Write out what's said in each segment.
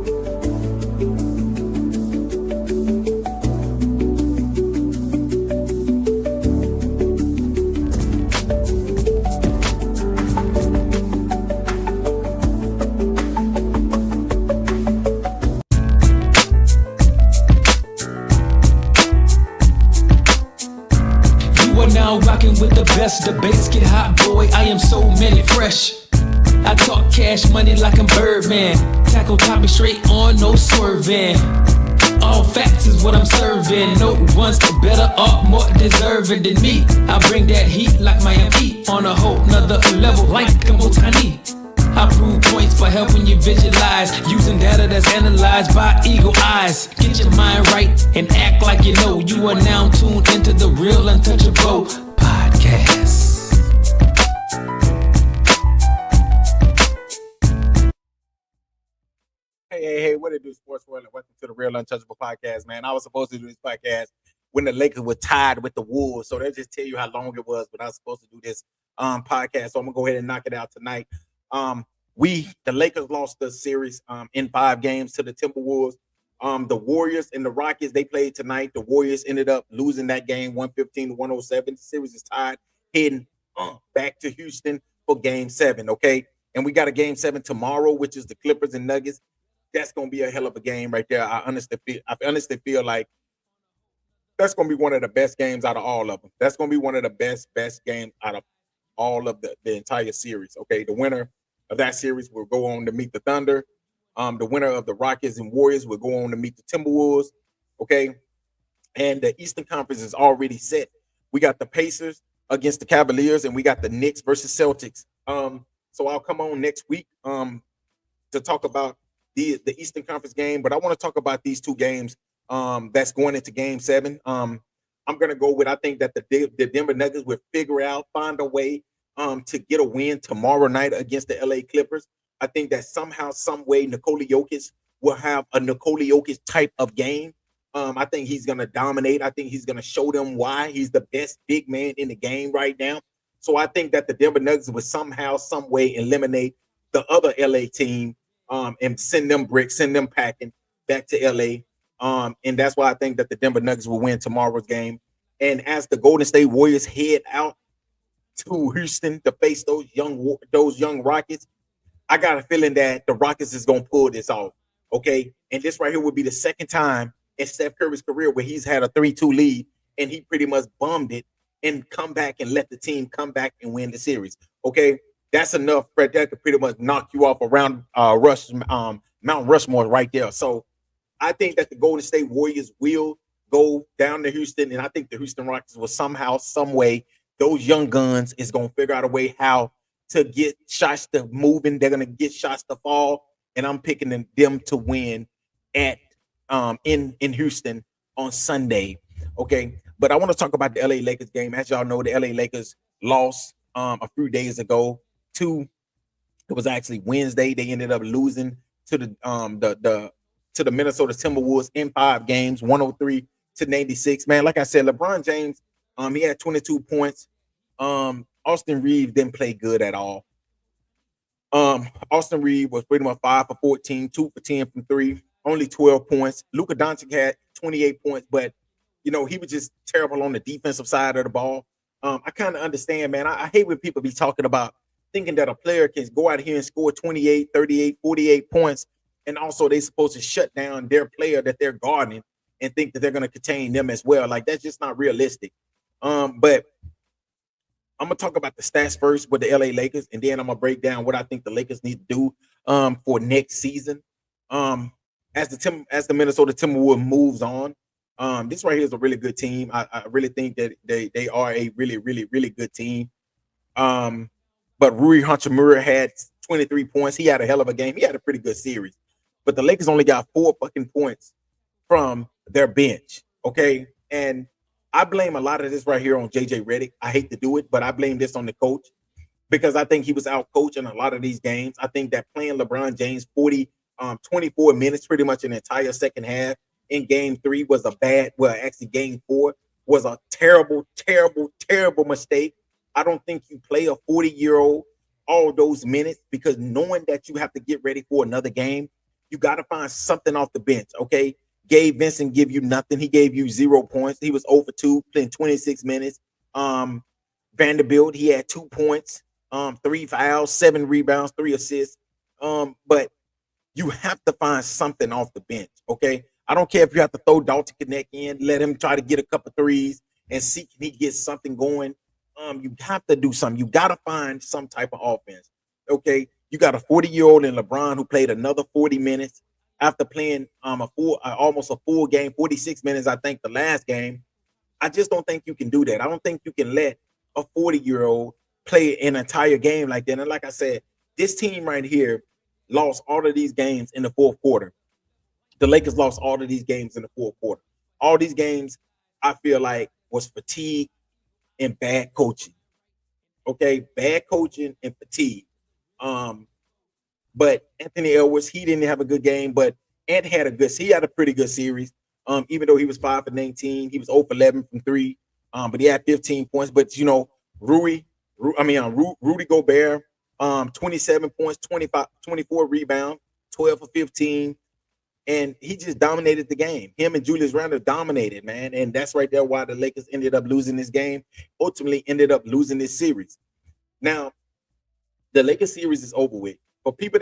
Now rocking with the best, debates get hot, boy. I am so many fresh. I talk cash money like I'm Birdman. Tackle topic straight on, no swerving. All facts is what I'm serving. No one's better or more deserving than me. I bring that heat like Miami on a whole nother level like a Otani. I prove points by helping you visualize, using data that's analyzed by eagle eyes. Get your mind right and act like you know. You are now tuned into the Real Untouchable podcast. Hey, what it do, Sports World, and welcome to the Real Untouchable podcast, man. I was supposed to do this podcast when the Lakers were tied with the Wolves, so that just tell you how long it was, but I was supposed to do this podcast, so I'm gonna go ahead and knock it out tonight. The Lakers lost the series in 5 games to the Timberwolves. The Warriors and the Rockets, they played tonight. The Warriors ended up losing that game 115-107. The series is tied, heading back to Houston for game 7, okay? And we got a game 7 tomorrow, which is the Clippers and Nuggets. That's gonna be a hell of a game right there. I honestly feel like that's gonna be one of the best games out of all of them. That's gonna be one of the best games out of all of the entire series. Okay, the winner of that series will go on to meet the Thunder. The winner of the Rockets and Warriors will go on to meet the Timberwolves. Okay, and the Eastern Conference is already set. We got the Pacers against the Cavaliers, and we got the Knicks versus Celtics. So I'll come on next week to talk about the Eastern Conference game, but I want to talk about these 2 games that's going into game 7. I'm going to go with, I think that the Denver Nuggets will find a way to get a win tomorrow night against the LA Clippers. I think that somehow, some way, Nikola Jokic will have a Nikola Jokic type of game. I think he's going to dominate. I think he's going to show them why he's the best big man in the game right now. So I think that the Denver Nuggets will somehow, some way eliminate the other LA team and send them packing back to LA. And that's why I think that the Denver Nuggets will win tomorrow's game. And as the Golden State Warriors head out to Houston to face those young Rockets, I got a feeling that the Rockets is going to pull this off, okay? And this right here would be the second time in Steph Curry's career where he's had a 3-2 lead and he pretty much bummed it and come back and let the team come back and win the series, okay? That's enough right there to pretty much knock you off around Mount Rushmore right there. So I think that the Golden State Warriors will go down to Houston, and I think the Houston Rockets will somehow, some way, those young guns is going to figure out a way how to get shots to moving. They're going to get shots to fall, and I'm picking them to win at in Houston on Sunday. Okay, but I want to talk about the LA Lakers game. As y'all know, the LA Lakers lost a few days ago. It was actually Wednesday. They ended up losing to the Minnesota Timberwolves in 5 games, 103-96. Man, like I said, LeBron James, he had 22 points. Austin Reeves didn't play good at all. Austin Reeves was pretty much 5 for 14, 2 for 10 from 3, only 12 points. Luka Doncic had 28 points, but he was just terrible on the defensive side of the ball. I kind of understand, man. I hate when people be talking about thinking that a player can go out here and score 28, 38, 48 points, and also they're supposed to shut down their player that they're guarding and think that they're going to contain them as well. Like, that's just not realistic. But I'm going to talk about the stats first with the LA Lakers, and then I'm going to break down what I think the Lakers need to do for next season. As the Minnesota Timberwolves moves on, this right here is a really good team. I really think that they are a really, really, really good team. But Rui Hachimura had 23 points. He had a hell of a game. He had a pretty good series. But the Lakers only got 4 fucking points from their bench, okay? And I blame a lot of this right here on JJ Redick. I hate to do it, but I blame this on the coach because I think he was out coaching a lot of these games. I think that playing LeBron James 24 minutes, pretty much an entire second half in game 3 was actually game 4 was a terrible, terrible, terrible mistake. I don't think you play a 40-year-old all those minutes because knowing that you have to get ready for another game, You got to find something off the bench. Okay. Gabe Vincent give you nothing. He gave you 0 points. He was over 2, playing 26 minutes. Vanderbilt, he had 2 points, 3 fouls, 7 rebounds, 3 assists. But you have to find something off the bench. Okay. I don't care if you have to throw Dalton Connect in, let him try to get a couple threes and see can he get something going. You have to do something. You got to find some type of offense. Okay. You got a 40-year-old in LeBron who played another 40 minutes after playing almost a full game, 46 minutes, I think, the last game. I just don't think you can do that. I don't think you can let a 40-year-old play an entire game like that. And like I said, this team right here lost all of these games in the fourth quarter. The Lakers lost all of these games in the fourth quarter. All these games, I feel like, was fatigue and bad coaching. Okay, bad coaching and fatigue. But Anthony Edwards, he didn't have a good game, but Ant had he had a pretty good series. Even though he was 5 for 19, he was 0 for 11 from 3. But he had 15 points. But Rudy Gobert, 27 points, 24 rebounds, 12 for 15. And he just dominated the game. Him and Julius Randle dominated, man. And that's right there why the Lakers ended up losing this game, ultimately ended up losing this series. Now, the Lakers series is over with. For people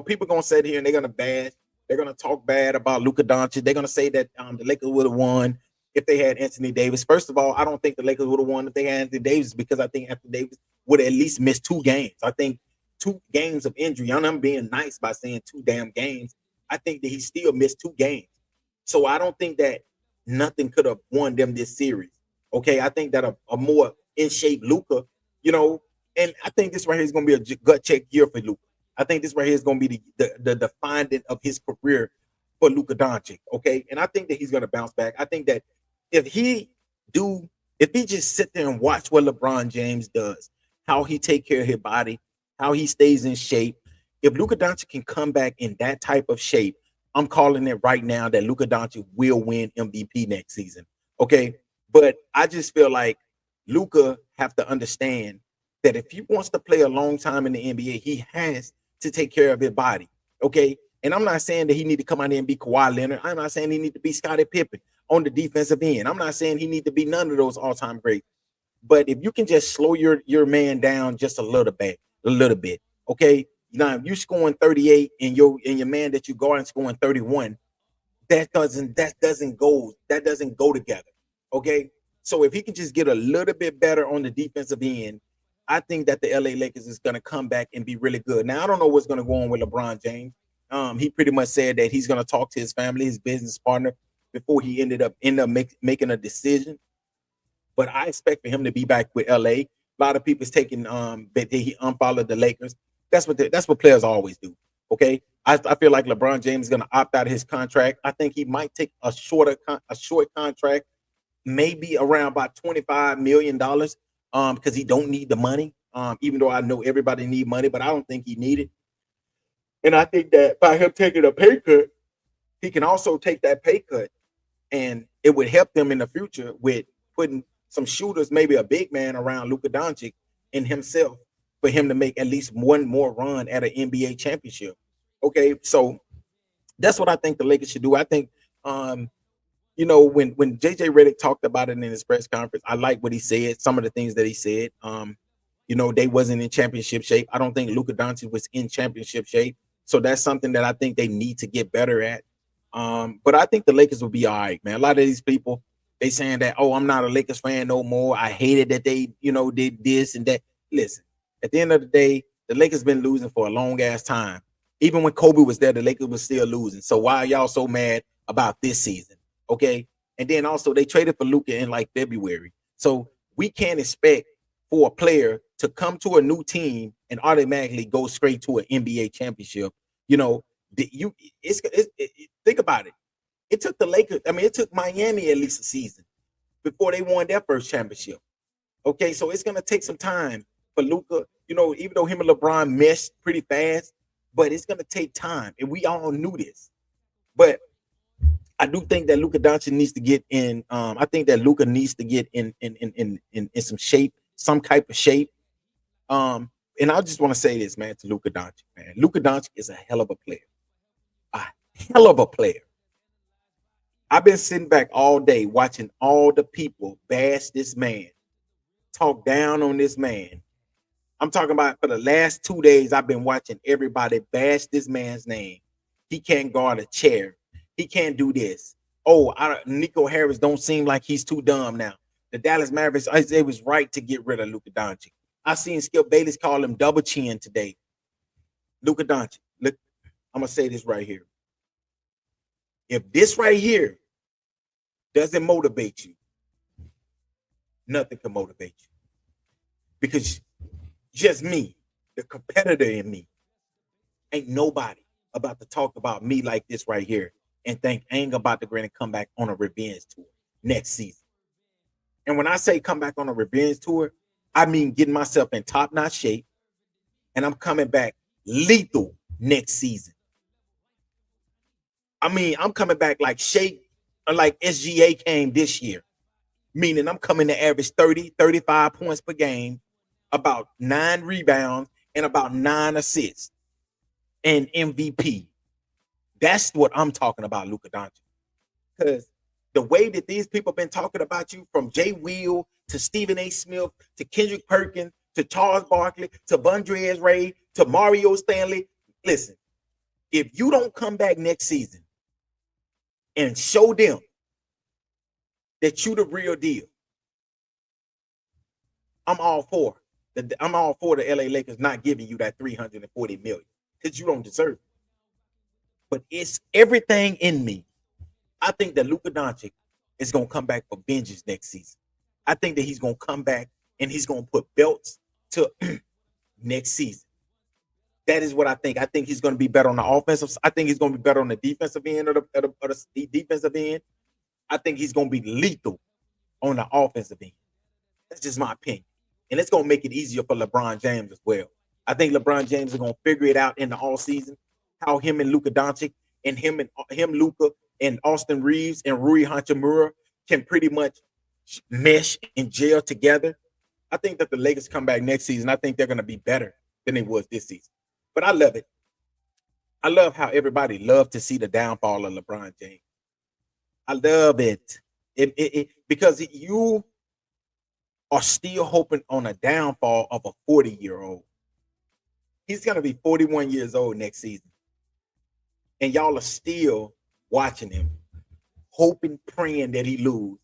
people going to sit here and they're going to talk bad about Luka Doncic. They're going to say that the Lakers would have won if they had Anthony Davis. First of all, I don't think the Lakers would have won if they had Anthony Davis because I think Anthony Davis would have at least missed 2 games. I think 2 games of injury. I'm being nice by saying 2 damn games. I think that he still missed 2 games. So I don't think that nothing could have won them this series. Okay, I think that a more in shape Luka, and I think this right here is going to be a gut check year for Luka. I think this right here is going to be the defining of his career for Luka Doncic. Okay, and I think that he's going to bounce back. I think that if he just sit there and watch what LeBron James does, how he take care of his body, how he stays in shape. If Luka Doncic can come back in that type of shape, I'm calling it right now that Luka Doncic will win MVP next season. Okay, but I just feel like Luka have to understand that if he wants to play a long time in the NBA, he has to take care of his body. Okay, and I'm not saying that he need to come out there and be Kawhi Leonard. I'm not saying he need to be Scottie Pippen on the defensive end. I'm not saying he need to be none of those all-time greats. But if you can just slow your man down just a little bit, okay. Now, if you scoring 38 and your man that you guard scoring 31, that doesn't go together. Okay. So if he can just get a little bit better on the defensive end, I think that the LA Lakers is going to come back and be really good. Now, I don't know what's going to go on with LeBron James. He pretty much said that he's going to talk to his family, his business partner, before he ended up making a decision. But I expect for him to be back with LA. A lot of people's taking that he unfollowed the Lakers. That's what players always do. Okay, I feel like LeBron James is going to opt out of his contract. I think he might take a short contract, maybe around about $25 million, because he don't need the money. Even though I know everybody need money, but I don't think he need it. And I think that by him taking a pay cut, he can also take that pay cut, and it would help them in the future with putting some shooters, maybe a big man around Luka Doncic and himself, for him to make at least one more run at an NBA championship. Okay, so that's what I think the Lakers should do. I think, when JJ Redick talked about it in his press conference, I like what he said. Some of the things that he said, they wasn't in championship shape. I don't think Luka Doncic was in championship shape. So that's something that I think they need to get better at. But I think the Lakers will be all right, man. A lot of these people, they saying that, I'm not a Lakers fan no more. I hated that they, did this and that. Listen. At the end of the day, the Lakers been losing for a long ass time. Even when Kobe was there, the Lakers was still losing. So why are y'all so mad about this season? Okay. And then also they traded for Luka in like February. So we can't expect for a player to come to a new team and automatically go straight to an NBA championship. Think about it. It took the Lakers. It took Miami at least a season before they won their first championship. Okay. So it's going to take some time for Luka, even though him and LeBron meshed pretty fast, but it's going to take time, and we all knew this. But I do think that Luka Doncic needs to get in. I think that Luka needs to get in some shape, some type of shape. And I just want to say this, man, to Luka Doncic, man. Luka Doncic is a hell of a player, a hell of a player. I've been sitting back all day watching all the people bash this man, talk down on this man. I'm talking about for the last 2 days, I've been watching everybody bash this man's name. He can't guard a chair. He can't do this. Oh, Nico Harris don't seem like he's too dumb now. The Dallas Mavericks, it was right to get rid of Luka Doncic. I seen Skip Bayless call him double chin today. Luka Doncic. Look, I'm gonna say this right here. If this right here doesn't motivate you, nothing can motivate you. Because just me, the competitor in me, ain't nobody about to talk about me like this right here and think I ain't about to go and come back on a revenge tour next season. And when I say come back on a revenge tour, I mean getting myself in top-notch shape, and I'm coming back lethal next season. I mean, I'm coming back like Shake or like SGA came this year, meaning I'm coming to average 30, 35 points per game, about 9 rebounds, and about 9 assists, and MVP. That's what I'm talking about, Luka Doncic. Because the way that these people have been talking about you, from Jay Will to Stephen A. Smith to Kendrick Perkins to Charles Barkley to Vondrez Ray to Mario Stanley, listen, if you don't come back next season and show them that you the real deal, I'm all for the LA Lakers not giving you that $340 million because you don't deserve it. But it's everything in me. I think that Luka Doncic is going to come back for vengeance next season. I think that he's going to come back and he's going to put belts to next season. That is what I think. I think he's going to be better on the offensive. I think he's going to be better on the defensive end of the defensive end. I think he's going to be lethal on the offensive end. That's just my opinion. And it's going to make it easier for LeBron James as well. I think LeBron James is going to figure it out in the all season, how him and Luka Doncic and him Luka and Austin Reeves and Rui Hachimura can pretty much mesh and gel together. I think that the Lakers come back next season. I think they're going to be better than they was this season. But I love it. I love how everybody loves to see the downfall of LeBron James. I love it. Because you are still hoping on a downfall of a 40-year-old. He's going to be 41 years old next season. And y'all are still watching him, hoping, praying that he lose,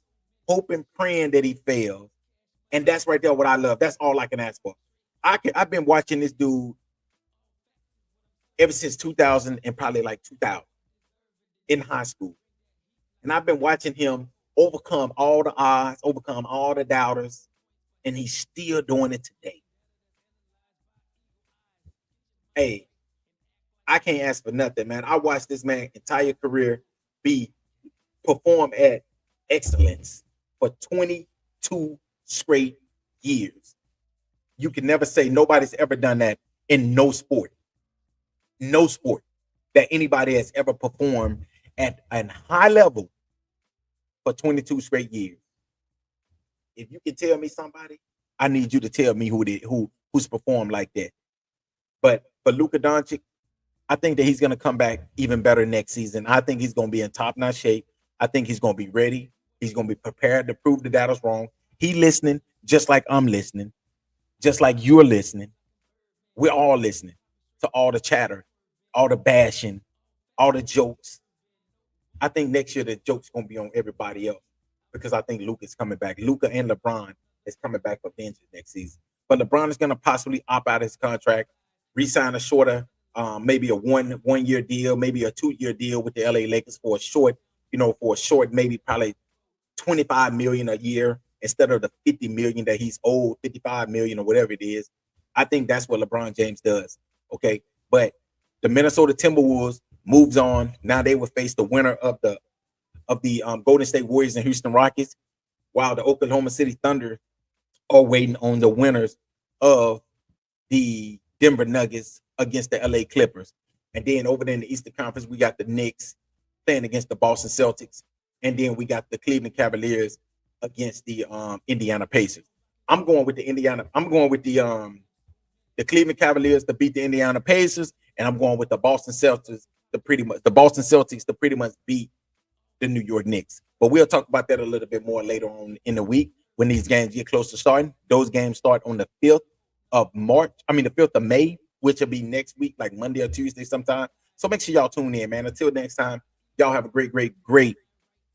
hoping, praying that he fails. And that's right there what I love. That's all I can ask for. I've been watching this dude ever since 2000 and probably like 2000 in high school. And I've been watching him overcome all the odds, overcome all the doubters, and he's still doing it today. Hey, I can't ask for nothing, man. I watched this man's entire career perform at excellence for 22 straight years. You can never say nobody's ever done that in no sport. No sport that anybody has ever performed at a high level for 22 straight years. If you can tell me somebody, I need you to tell me who's performed like that. But for Luka Doncic, I think that he's going to come back even better next season. I think he's going to be in top-notch shape. I think he's going to be ready. He's going to be prepared to prove the doubters wrong. He listening just like I'm listening, just like you're listening. We're all listening to all the chatter, all the bashing, all the jokes. I think next year the joke's going to be on everybody else because I think Luka's coming back. Luka and LeBron is coming back for vengeance next season. But LeBron is going to possibly opt out of his contract, re-sign a shorter, maybe a one-year deal, maybe a 2-year deal with the LA Lakers for a short, maybe probably $25 million a year instead of the $50 million that he's owed, $55 million or whatever it is. I think that's what LeBron James does. Okay. But the Minnesota Timberwolves moves on. Now they will face the winner of the Golden State Warriors and Houston Rockets, while the Oklahoma City Thunder are waiting on the winners of the Denver Nuggets against the LA Clippers. And then over there in the Eastern Conference, we got the Knicks playing against the Boston Celtics. And then we got the Cleveland Cavaliers against the Indiana Pacers. I'm going with the Cleveland Cavaliers to beat the Indiana Pacers, and I'm going with the Boston Celtics the Boston Celtics to pretty much beat the New York Knicks. But we'll talk about that a little bit more later on in the week when these games get close to starting. Those games start on the 5th of May, which will be next week, like Monday or Tuesday sometime. So make sure y'all tune in, man. Until next time, y'all have a great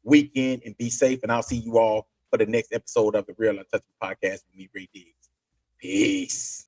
weekend and be safe. And I'll see you all for the next episode of the Real Untouchable Podcast with me, Ray Diggs. Peace.